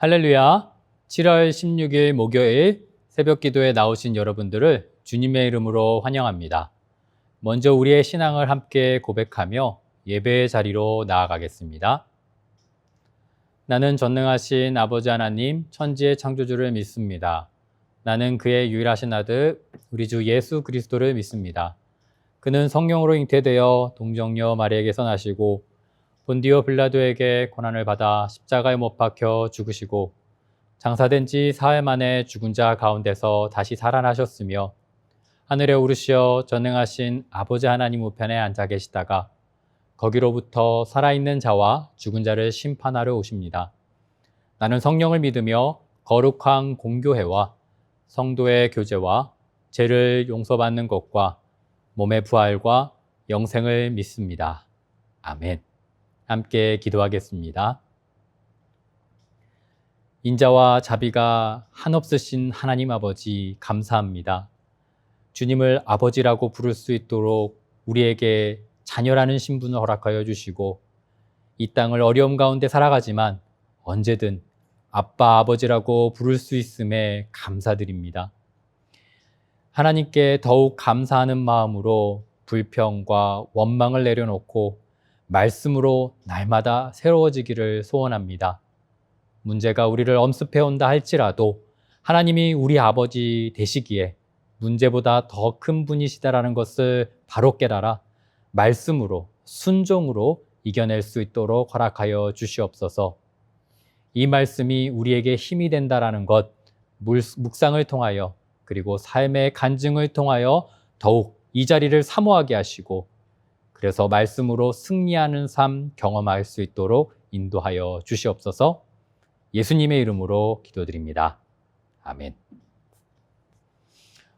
할렐루야. 7월 16일 목요일 새벽 기도에 나오신 여러분들을 주님의 이름으로 환영합니다. 먼저 우리의 신앙을 함께 고백하며 예배의 자리로 나아가겠습니다. 나는 전능하신 아버지 하나님, 천지의 창조주를 믿습니다. 나는 그의 유일하신 아들, 우리 주 예수 그리스도를 믿습니다. 그는 성령으로 잉태되어 동정녀 마리에게서 나시고 본디오 빌라도에게 고난을 받아 십자가에 못 박혀 죽으시고 장사된 지 사흘 만에 죽은 자 가운데서 다시 살아나셨으며 하늘에 오르시어 전능하신 아버지 하나님 우편에 앉아 계시다가 거기로부터 살아있는 자와 죽은 자를 심판하러 오십니다. 나는 성령을 믿으며 거룩한 공교회와 성도의 교제와 죄를 용서받는 것과 몸의 부활과 영생을 믿습니다. 아멘. 함께 기도하겠습니다. 인자와 자비가 한없으신 하나님 아버지 감사합니다. 주님을 아버지라고 부를 수 있도록 우리에게 자녀라는 신분을 허락하여 주시고 이 땅을 어려움 가운데 살아가지만 언제든 아빠 아버지라고 부를 수 있음에 감사드립니다. 하나님께 더욱 감사하는 마음으로 불평과 원망을 내려놓고 말씀으로 날마다 새로워지기를 소원합니다. 문제가 우리를 엄습해온다 할지라도 하나님이 우리 아버지 되시기에 문제보다 더 큰 분이시다라는 것을 바로 깨달아 말씀으로 순종으로 이겨낼 수 있도록 허락하여 주시옵소서. 이 말씀이 우리에게 힘이 된다라는 것 묵상을 통하여 그리고 삶의 간증을 통하여 더욱 이 자리를 사모하게 하시고 그래서 말씀으로 승리하는 삶 경험할 수 있도록 인도하여 주시옵소서. 예수님의 이름으로 기도드립니다. 아멘.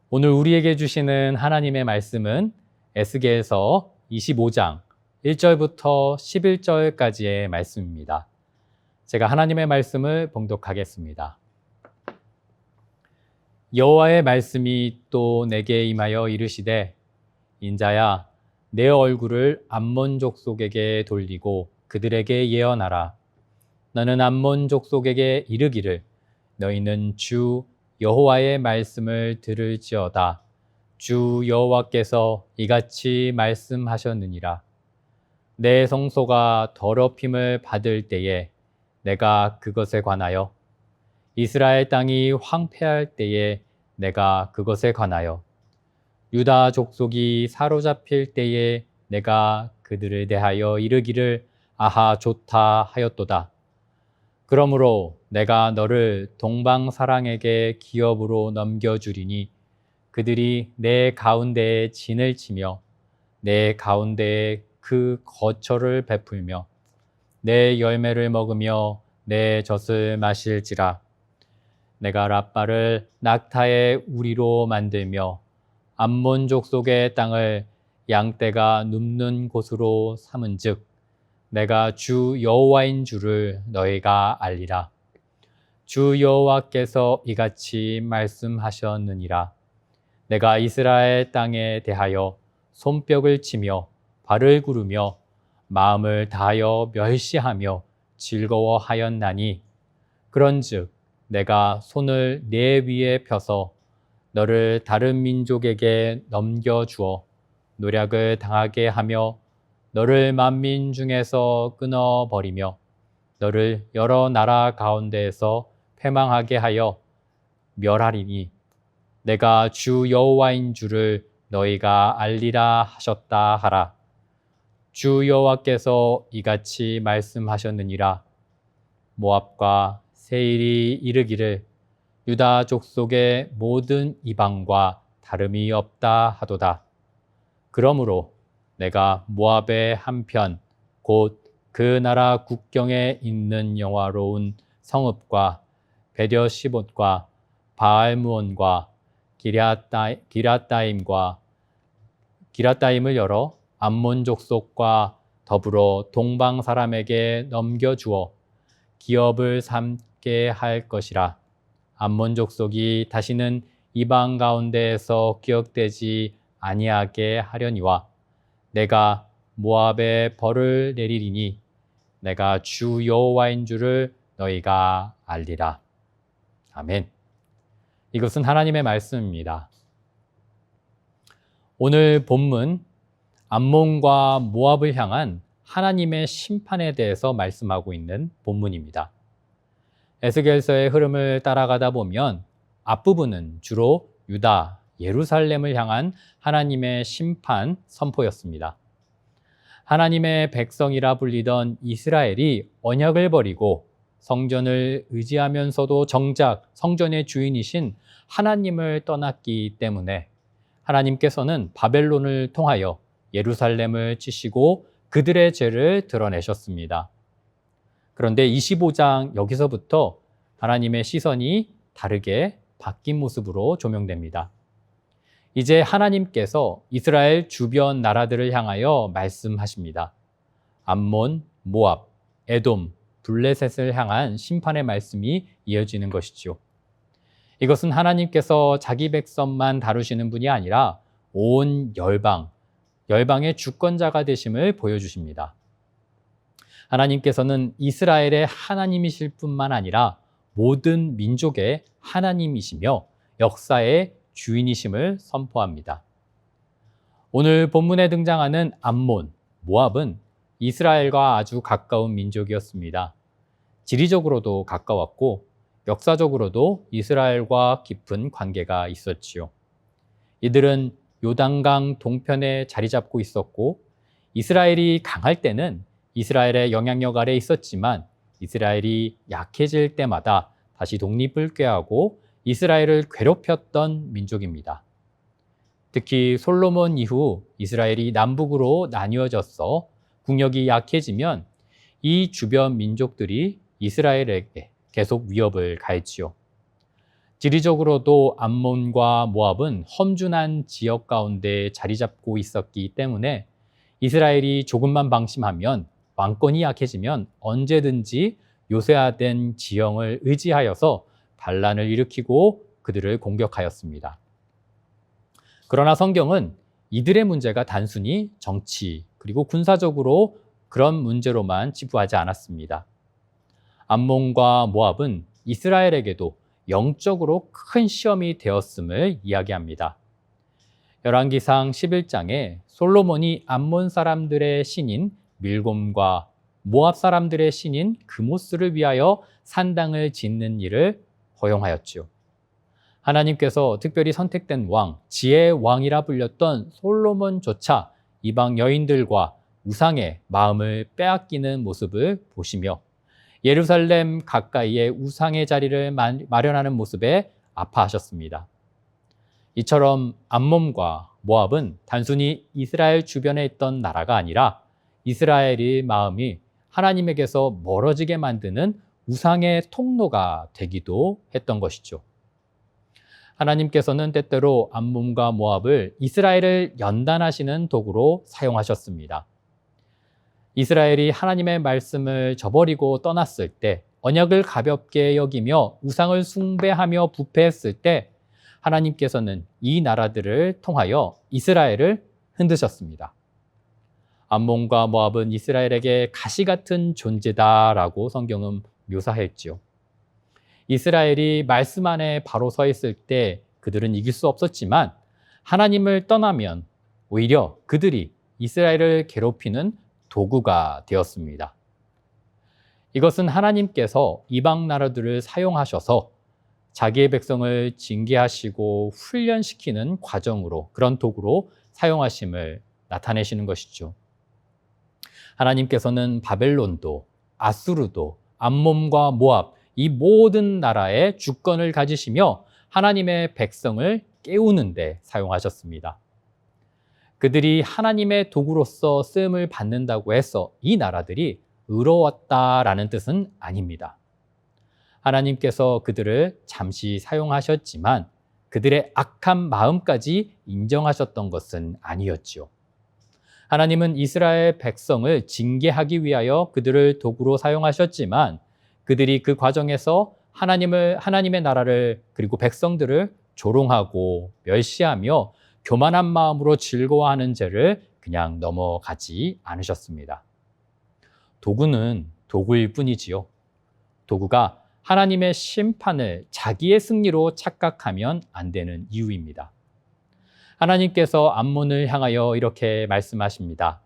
오늘 우리에게 주시는 하나님의 말씀은 에스겔서 25장 1절부터 11절까지의 말씀입니다. 제가 하나님의 말씀을 봉독하겠습니다. 여호와의 말씀이 또 내게 임하여 이르시되 인자야 내 얼굴을 암몬 족속에게 돌리고 그들에게 예언하라. 너는 암몬 족속에게 이르기를 너희는 주 여호와의 말씀을 들을지어다. 주 여호와께서 이같이 말씀하셨느니라. 내 성소가 더럽힘을 받을 때에 내가 그것에 관하여 이스라엘 땅이 황폐할 때에 내가 그것에 관하여 유다 족속이 사로잡힐 때에 내가 그들을 대하여 이르기를 아하 좋다 하였도다. 그러므로 내가 너를 동방 사랑에게 기업으로 넘겨주리니 그들이 내 가운데에 진을 치며 내 가운데에 그 거처를 베풀며 내 열매를 먹으며 내 젖을 마실지라. 내가 랍바를 낙타의 우리로 만들며 암몬 족속의 땅을 양떼가 눕는 곳으로 삼은즉 내가 주 여호와인 줄을 너희가 알리라. 주 여호와께서 이같이 말씀하셨느니라. 내가 이스라엘 땅에 대하여 손뼉을 치며 발을 구르며 마음을 다하여 멸시하며 즐거워하였나니 그런즉 내가 손을 내 위에 펴서 너를 다른 민족에게 넘겨주어 노략을 당하게 하며 너를 만민 중에서 끊어버리며 너를 여러 나라 가운데에서 패망하게 하여 멸하리니 내가 주 여호와인 줄을 너희가 알리라 하셨다 하라. 주 여호와께서 이같이 말씀하셨느니라. 모압과 세일이 이르기를 유다 족속의 모든 이방과 다름이 없다 하도다. 그러므로 내가 모압의 한편 곧 그 나라 국경에 있는 영화로운 성읍과 베려시봇과 바알무온과 기럇다임을 열어 암몬 족속과 더불어 동방 사람에게 넘겨주어 기업을 삼게 할 것이라. 암몬 족속이 다시는 이방 가운데에서 기억되지 아니하게 하려니와 내가 모압에 벌을 내리리니 내가 주 여호와인 줄을 너희가 알리라. 아멘. 이것은 하나님의 말씀입니다. 오늘 본문 암몬과 모압을 향한 하나님의 심판에 대해서 말씀하고 있는 본문입니다. 에스겔서의 흐름을 따라가다 보면 앞부분은 주로 유다, 예루살렘을 향한 하나님의 심판 선포였습니다. 하나님의 백성이라 불리던 이스라엘이 언약을 버리고 성전을 의지하면서도 정작 성전의 주인이신 하나님을 떠났기 때문에 하나님께서는 바벨론을 통하여 예루살렘을 치시고 그들의 죄를 드러내셨습니다. 그런데 25장 여기서부터 하나님의 시선이 다르게 바뀐 모습으로 조명됩니다. 이제 하나님께서 이스라엘 주변 나라들을 향하여 말씀하십니다. 암몬, 모압, 에돔, 블레셋을 향한 심판의 말씀이 이어지는 것이죠. 이것은 하나님께서 자기 백성만 다루시는 분이 아니라 온 열방의 주권자가 되심을 보여주십니다. 하나님께서는 이스라엘의 하나님이실 뿐만 아니라 모든 민족의 하나님이시며 역사의 주인이심을 선포합니다. 오늘 본문에 등장하는 암몬, 모압은 이스라엘과 아주 가까운 민족이었습니다. 지리적으로도 가까웠고 역사적으로도 이스라엘과 깊은 관계가 있었지요. 이들은 요단강 동편에 자리 잡고 있었고 이스라엘이 강할 때는 이스라엘의 영향력 아래 있었지만 이스라엘이 약해질 때마다 다시 독립을 꾀하고 이스라엘을 괴롭혔던 민족입니다. 특히 솔로몬 이후 이스라엘이 남북으로 나뉘어져서 국력이 약해지면 이 주변 민족들이 이스라엘에게 계속 위협을 가했지요. 지리적으로도 암몬과 모압은 험준한 지역 가운데 자리 잡고 있었기 때문에 이스라엘이 조금만 방심하면 왕권이 약해지면 언제든지 요새화된 지형을 의지하여서 반란을 일으키고 그들을 공격하였습니다. 그러나 성경은 이들의 문제가 단순히 정치 그리고 군사적으로 그런 문제로만 치부하지 않았습니다. 암몬과 모압은 이스라엘에게도 영적으로 큰 시험이 되었음을 이야기합니다. 열왕기상 11장에 솔로몬이 암몬 사람들의 신인 밀곰과 모압 사람들의 신인 그모스를 위하여 산당을 짓는 일을 허용하였지요. 하나님께서 특별히 선택된 왕, 지혜의 왕이라 불렸던 솔로몬조차 이방 여인들과 우상의 마음을 빼앗기는 모습을 보시며 예루살렘 가까이에 우상의 자리를 마련하는 모습에 아파하셨습니다. 이처럼 암몬과 모압은 단순히 이스라엘 주변에 있던 나라가 아니라 이스라엘의 마음이 하나님에게서 멀어지게 만드는 우상의 통로가 되기도 했던 것이죠. 하나님께서는 때때로 암몬과 모압을 이스라엘을 연단하시는 도구로 사용하셨습니다. 이스라엘이 하나님의 말씀을 저버리고 떠났을 때, 언약을 가볍게 여기며 우상을 숭배하며 부패했을 때 하나님께서는 이 나라들을 통하여 이스라엘을 흔드셨습니다. 암몬과 모압은 이스라엘에게 가시 같은 존재다라고 성경은 묘사했지요. 이스라엘이 말씀 안에 바로 서 있을 때 그들은 이길 수 없었지만 하나님을 떠나면 오히려 그들이 이스라엘을 괴롭히는 도구가 되었습니다. 이것은 하나님께서 이방 나라들을 사용하셔서 자기의 백성을 징계하시고 훈련시키는 과정으로, 그런 도구로 사용하심을 나타내시는 것이죠. 하나님께서는 바벨론도 아수르도 암몬과 모압 이 모든 나라의 주권을 가지시며 하나님의 백성을 깨우는 데 사용하셨습니다. 그들이 하나님의 도구로서 쓰임을 받는다고 해서 이 나라들이 의로웠다라는 뜻은 아닙니다. 하나님께서 그들을 잠시 사용하셨지만 그들의 악한 마음까지 인정하셨던 것은 아니었지요. 하나님은 이스라엘 백성을 징계하기 위하여 그들을 도구로 사용하셨지만 그들이 그 과정에서 하나님의 나라를 그리고 백성들을 조롱하고 멸시하며 교만한 마음으로 즐거워하는 죄를 그냥 넘어가지 않으셨습니다. 도구는 도구일 뿐이지요. 도구가 하나님의 심판을 자기의 승리로 착각하면 안 되는 이유입니다. 하나님께서 암몬을 향하여 이렇게 말씀하십니다.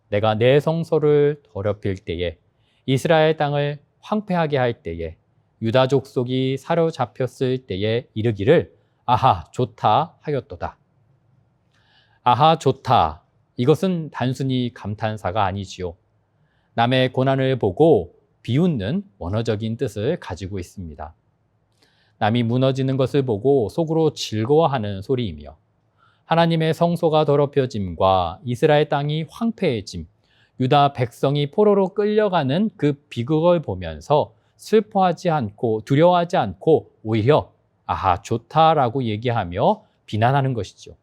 내가 내 성소를 더럽힐 때에, 이스라엘 땅을 황폐하게 할 때에, 유다 족속이 사로잡혔을 때에 이르기를 아하 좋다 하였도다. 아하 좋다, 이것은 단순히 감탄사가 아니지요. 남의 고난을 보고 비웃는 원어적인 뜻을 가지고 있습니다. 남이 무너지는 것을 보고 속으로 즐거워하는 소리이며, 하나님의 성소가 더럽혀짐과 이스라엘 땅이 황폐해짐, 유다 백성이 포로로 끌려가는 그 비극을 보면서 슬퍼하지 않고 두려워하지 않고 오히려 아하 좋다라고 얘기하며 비난하는 것이죠.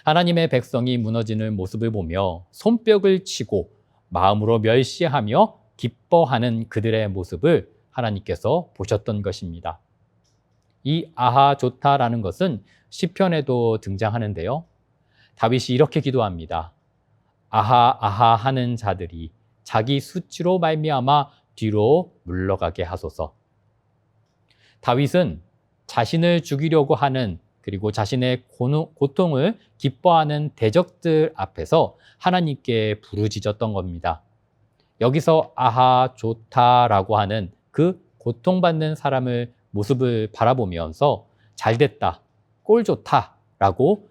하나님의 백성이 무너지는 모습을 보며 손뼉을 치고 마음으로 멸시하며 기뻐하는 그들의 모습을 하나님께서 보셨던 것입니다. 이 아하 좋다라는 것은 시편에도 등장하는데요. 다윗이 이렇게 기도합니다. 아하 아하 하는 자들이 자기 수치로 말미암아 뒤로 물러가게 하소서. 다윗은 자신을 죽이려고 하는, 그리고 자신의 고통을 기뻐하는 대적들 앞에서 하나님께 부르짖었던 겁니다. 여기서 아하 좋다라고 하는 그 고통받는 사람의 모습을 바라보면서 잘됐다, 꼴 좋다라고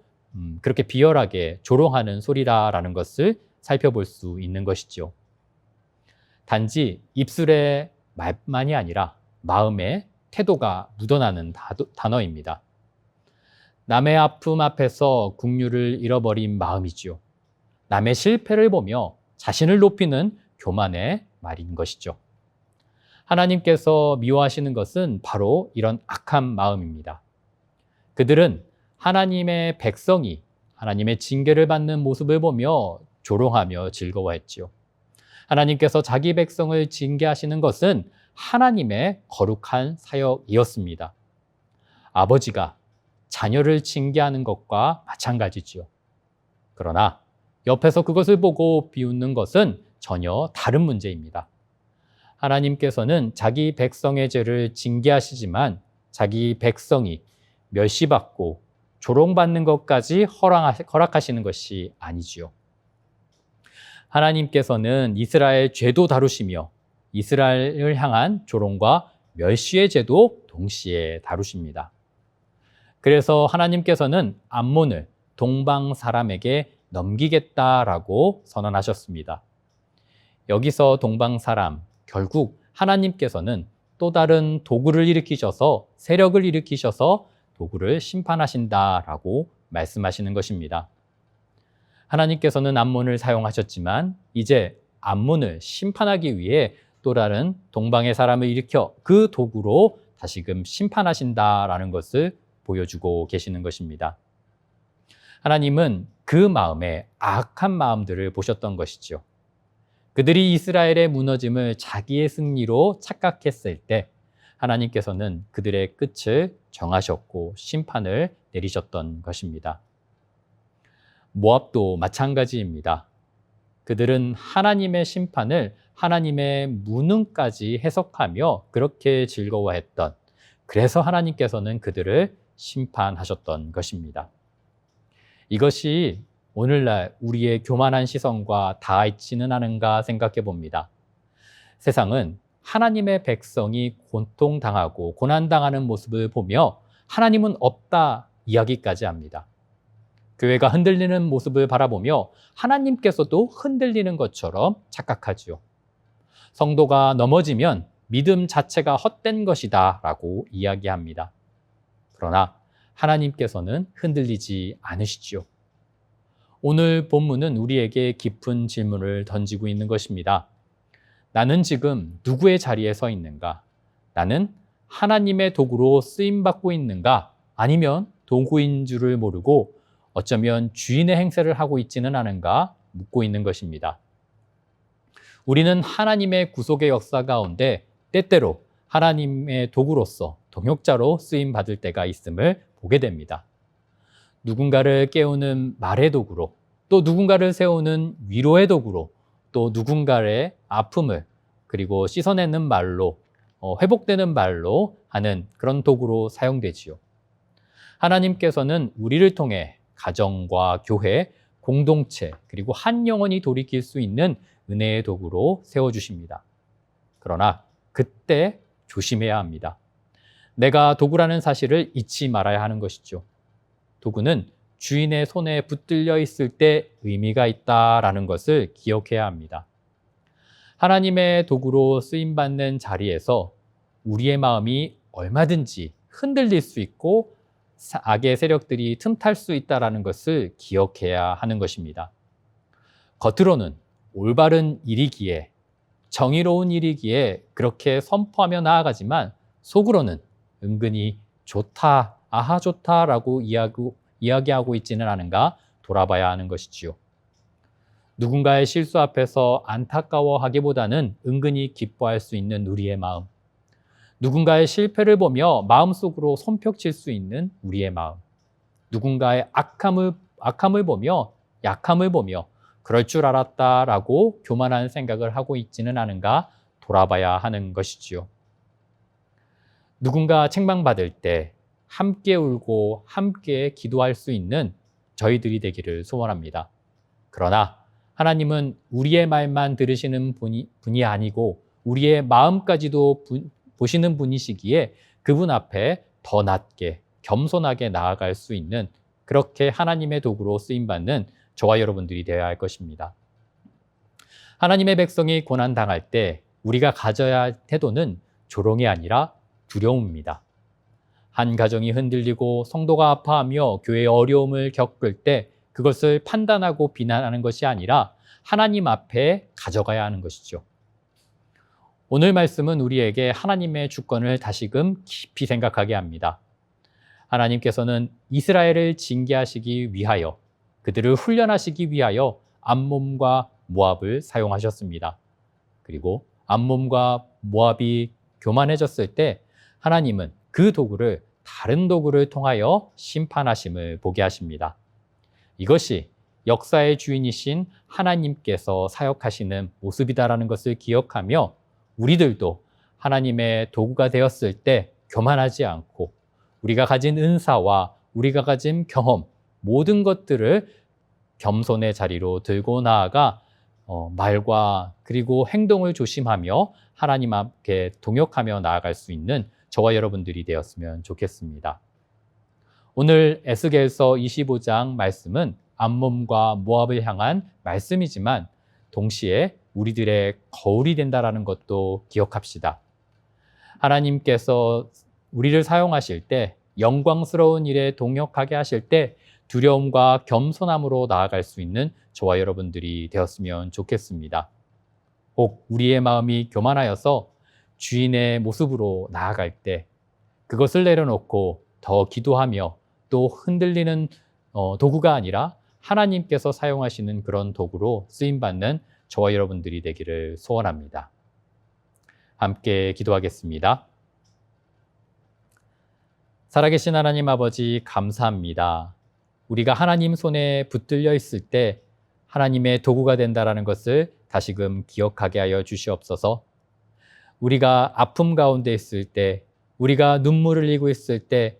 그렇게 비열하게 조롱하는 소리라는 것을 살펴볼 수 있는 것이죠. 단지 입술의 말만이 아니라 마음의 태도가 묻어나는 단어입니다. 남의 아픔 앞에서 국률을 잃어버린 마음이지요. 남의 실패를 보며 자신을 높이는 교만의 말인 것이죠. 하나님께서 미워하시는 것은 바로 이런 악한 마음입니다. 그들은 하나님의 백성이 하나님의 징계를 받는 모습을 보며 조롱하며 즐거워했지요. 하나님께서 자기 백성을 징계하시는 것은 하나님의 거룩한 사역이었습니다. 아버지가 자녀를 징계하는 것과 마찬가지지요. 그러나 옆에서 그것을 보고 비웃는 것은 전혀 다른 문제입니다. 하나님께서는 자기 백성의 죄를 징계하시지만 자기 백성이 멸시받고 조롱받는 것까지 허락하시는 것이 아니지요. 하나님께서는 이스라엘 죄도 다루시며 이스라엘을 향한 조롱과 멸시의 죄도 동시에 다루십니다. 그래서 하나님께서는 암몬을 동방 사람에게 넘기겠다라고 선언하셨습니다. 여기서 동방 사람, 결국 하나님께서는 또 다른 도구를 일으키셔서, 세력을 일으키셔서 도구를 심판하신다라고 말씀하시는 것입니다. 하나님께서는 암몬을 사용하셨지만 이제 암몬을 심판하기 위해 또 다른 동방의 사람을 일으켜 그 도구로 다시금 심판하신다라는 것을 보여주고 계시는 것입니다. 하나님은 그 마음에 악한 마음들을 보셨던 것이죠. 그들이 이스라엘의 무너짐을 자기의 승리로 착각했을 때 하나님께서는 그들의 끝을 정하셨고 심판을 내리셨던 것입니다. 모압도 마찬가지입니다. 그들은 하나님의 심판을 하나님의 무능까지 해석하며 그렇게 즐거워했던, 그래서 하나님께서는 그들을 심판하셨던 것입니다. 이것이 오늘날 우리의 교만한 시선과 닿지는 않은가 생각해 봅니다. 세상은 하나님의 백성이 고통당하고 고난당하는 모습을 보며 하나님은 없다 이야기까지 합니다. 교회가 흔들리는 모습을 바라보며 하나님께서도 흔들리는 것처럼 착각하지요. 성도가 넘어지면 믿음 자체가 헛된 것이다 라고 이야기합니다. 그러나 하나님께서는 흔들리지 않으시지요. 오늘 본문은 우리에게 깊은 질문을 던지고 있는 것입니다. 나는 지금 누구의 자리에 서 있는가? 나는 하나님의 도구로 쓰임받고 있는가? 아니면 도구인 줄을 모르고 어쩌면 주인의 행세를 하고 있지는 않은가 묻고 있는 것입니다. 우리는 하나님의 구속의 역사 가운데 때때로 하나님의 도구로서 동역자로 쓰임받을 때가 있음을 보게 됩니다. 누군가를 깨우는 말의 도구로, 또 누군가를 세우는 위로의 도구로, 또 누군가의 아픔을 그리고 씻어내는 말로, 회복되는 말로 하는 그런 도구로 사용되지요. 하나님께서는 우리를 통해 가정과 교회, 공동체, 그리고 한 영혼이 돌이킬 수 있는 은혜의 도구로 세워주십니다. 그러나 그때 조심해야 합니다. 내가 도구라는 사실을 잊지 말아야 하는 것이죠. 도구는 주인의 손에 붙들려 있을 때 의미가 있다라는 것을 기억해야 합니다. 하나님의 도구로 쓰임받는 자리에서 우리의 마음이 얼마든지 흔들릴 수 있고 악의 세력들이 틈탈 수 있다는 것을 기억해야 하는 것입니다. 겉으로는 올바른 일이기에, 정의로운 일이기에 그렇게 선포하며 나아가지만 속으로는 은근히 좋다, 아하 좋다라고 이야기하고 있지는 않은가 돌아봐야 하는 것이지요. 누군가의 실수 앞에서 안타까워하기보다는 은근히 기뻐할 수 있는 우리의 마음, 누군가의 실패를 보며 마음속으로 손뼉칠 수 있는 우리의 마음, 누군가의 악함을 보며 약함을 보며 그럴 줄 알았다라고 교만한 생각을 하고 있지는 않은가 돌아봐야 하는 것이지요. 누군가 책망받을 때 함께 울고 함께 기도할 수 있는 저희들이 되기를 소원합니다. 그러나 하나님은 우리의 말만 들으시는 분이 아니고 우리의 마음까지도 보시는 분이시기에 그분 앞에 더 낮게 겸손하게 나아갈 수 있는 그렇게 하나님의 도구로 쓰임받는 저와 여러분들이 되어야 할 것입니다. 하나님의 백성이 고난당할 때 우리가 가져야 할 태도는 조롱이 아니라 두려움입니다. 한 가정이 흔들리고 성도가 아파하며 교회의 어려움을 겪을 때 그것을 판단하고 비난하는 것이 아니라 하나님 앞에 가져가야 하는 것이죠. 오늘 말씀은 우리에게 하나님의 주권을 다시금 깊이 생각하게 합니다. 하나님께서는 이스라엘을 징계하시기 위하여, 그들을 훈련하시기 위하여 암몬과 모압을 사용하셨습니다. 그리고 암몬과 모압이 교만해졌을 때 하나님은 그 도구를 다른 도구를 통하여 심판하심을 보게 하십니다. 이것이 역사의 주인이신 하나님께서 사역하시는 모습이다라는 것을 기억하며 우리들도 하나님의 도구가 되었을 때 교만하지 않고 우리가 가진 은사와 우리가 가진 경험, 모든 것들을 겸손의 자리로 들고 나아가 말과 그리고 행동을 조심하며 하나님 앞에 동역하며 나아갈 수 있는 저와 여러분들이 되었으면 좋겠습니다. 오늘 에스겔서 25장 말씀은 암몬과 모압을 향한 말씀이지만 동시에 우리들의 거울이 된다라는 것도 기억합시다. 하나님께서 우리를 사용하실 때 영광스러운 일에 동역하게 하실 때 두려움과 겸손함으로 나아갈 수 있는 저와 여러분들이 되었으면 좋겠습니다. 혹 우리의 마음이 교만하여서 주인의 모습으로 나아갈 때 그것을 내려놓고 더 기도하며 또 흔들리는 도구가 아니라 하나님께서 사용하시는 그런 도구로 쓰임받는 저와 여러분들이 되기를 소원합니다. 함께 기도하겠습니다. 살아계신 하나님 아버지 감사합니다. 우리가 하나님 손에 붙들려 있을 때 하나님의 도구가 된다는 것을 다시금 기억하게 하여 주시옵소서. 우리가 아픔 가운데 있을 때, 우리가 눈물을 흘리고 있을 때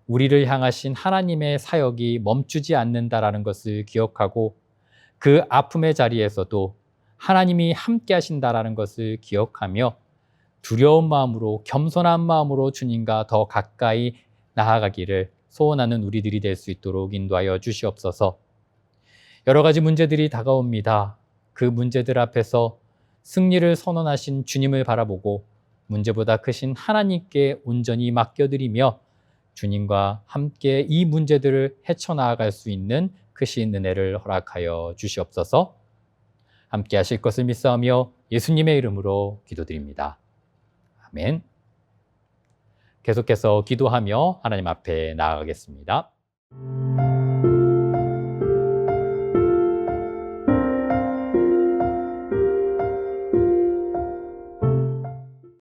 우리를 향하신 하나님의 사역이 멈추지 않는다라는 것을 기억하고 그 아픔의 자리에서도 하나님이 함께 하신다라는 것을 기억하며 두려운 마음으로 겸손한 마음으로 주님과 더 가까이 나아가기를 소원하는 우리들이 될 수 있도록 인도하여 주시옵소서. 여러 가지 문제들이 다가옵니다. 그 문제들 앞에서 승리를 선언하신 주님을 바라보고 문제보다 크신 하나님께 온전히 맡겨드리며 주님과 함께 이 문제들을 헤쳐나아갈 수 있는 크신 은혜를 허락하여 주시옵소서. 함께 하실 것을 믿사오며 예수님의 이름으로 기도드립니다. 아멘. 계속해서 기도하며 하나님 앞에 나아가겠습니다.